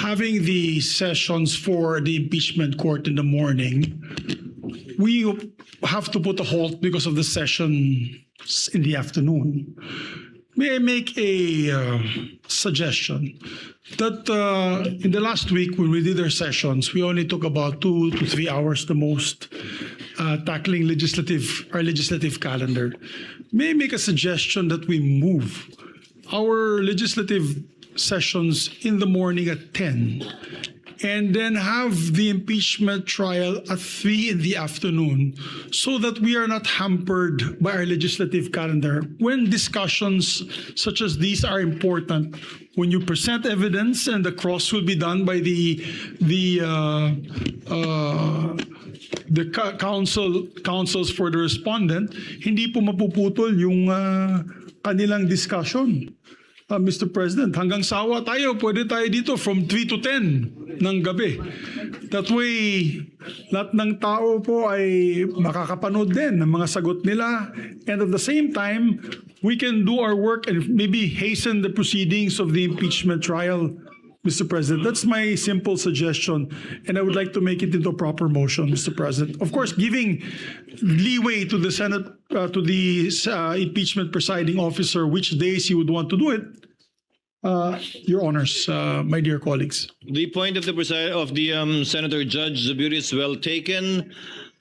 having the sessions for the impeachment court in the morning, we have to put a halt because of the session in the afternoon. May I make a suggestion that in the last week when we did our sessions, we only took about 2 to 3 hours the most tackling our legislative calendar. May I make a suggestion that we move our legislative sessions in the morning at 10 and then have the impeachment trial at 3 in the afternoon so that we are not hampered by our legislative calendar. When discussions such as these are important, when you present evidence and the cross will be done by the counsels for the respondent, hindi po mapuputol yung kanilang discussion. Mr. President, hanggang sawa tayo, pwede tayo dito from 3 to 10 ng gabi. That way, lahat ng tao po ay makakapanood din ng mga sagot nila. And at the same time, we can do our work and maybe hasten the proceedings of the impeachment trial, Mr. President. That's my simple suggestion, and I would like to make it into a proper motion, Mr. President. Of course, giving leeway to the Senate, to the impeachment presiding officer, which days he would want to do it. Your honors, my dear colleagues. The point of the Senator-judge Zubiri is well taken.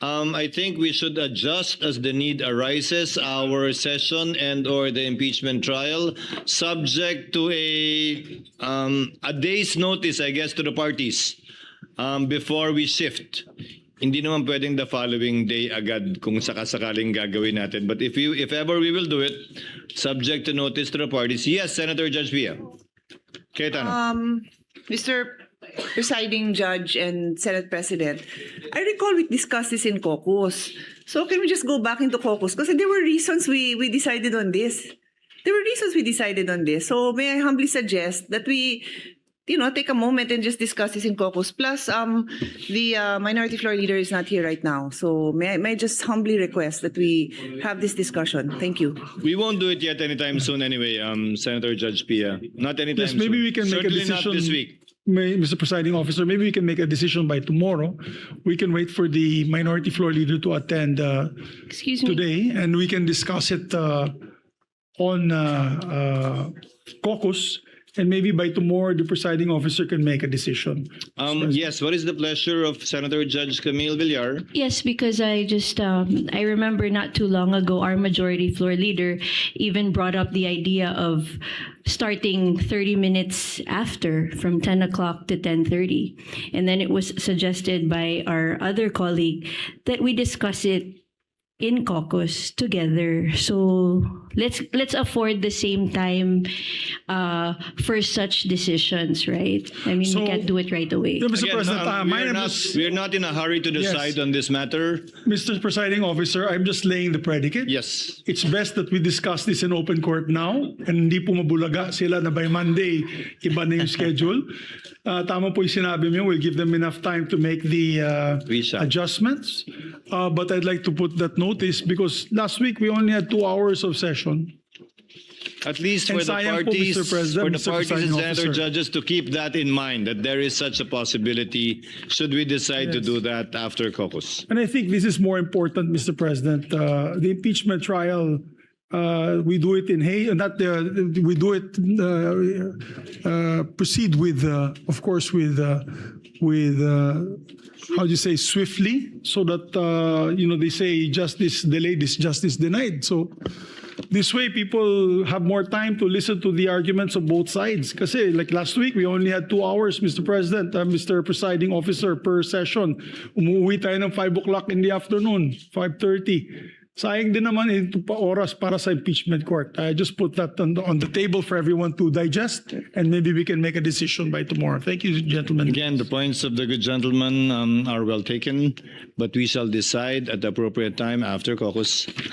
I think we should adjust as the need arises our session and or the impeachment trial, subject to a day's notice, I guess, to the parties before we shift. Hindi naman pwedeng the following day agad kung sakasakaling gagawin natin. But if ever we will do it, subject to notice to the parties. Yes, Senator-judge Pia Cayetano. Mr. Presiding Judge and Senate President, I recall we discussed this in caucus. So can we just go back into caucus? Because there were reasons we decided on this. So may I humbly suggest that we, take a moment and just discuss this in caucus. Plus, the minority floor leader is not here right now. So may I just humbly request that we have this discussion. Thank you. We won't do it yet anytime soon anyway, Senator-judge Pia. Not anytime soon. Yes, maybe we can make a Certainly decision. not this week. Mr. Presiding Officer, maybe we can make a decision by tomorrow. We can wait for the minority floor leader to attend Excuse me. today, and we can discuss it on caucus, and maybe by tomorrow the presiding officer can make a decision. Yes, what is the pleasure of Senator-judge Camille Villar? Yes, because I remember not too long ago, our majority floor leader even brought up the idea of starting 30 minutes after, from 10 o'clock to 10:30. And then it was suggested by our other colleague that we discuss it in caucus together. So let's afford the same time for such decisions, right? I mean, So, we can't do it right away. Mr. Again, President, we're not in a hurry to decide on this matter. Mr. Presiding Officer, I'm just laying the predicate. Yes. It's best that we discuss this in open court now, and hindi po mabulaga sila na by Monday, iba na yung schedule. Tama po yung sinabi mo, we'll give them enough time to make the adjustments. But I'd like to put that notice because last week we only had 2 hours of session. At least And for the sayang po, parties, Mr. President, for the Mr. parties and Presiding Officer. Senator-judges to keep that in mind, that there is such a possibility should we decide to Yes. do that after caucus. And I think this is more important, Mr. President. The impeachment trial, we do it in proceed with, of course, with how do you say, swiftly, so that they say justice delayed is justice denied. So this way, people have more time to listen to the arguments of both sides. Kasi like last week, we only had 2 hours, Mr. President, Mr. Presiding Officer, per session. Umuwi tayo ng 5 o'clock in the afternoon, 5:30. Sayang din naman ito pa oras para sa impeachment court. I just put that on the table for everyone to digest, and maybe we can make a decision by tomorrow. Thank you, gentlemen. Again, the points of the good gentleman are well taken, but we shall decide at the appropriate time after caucus.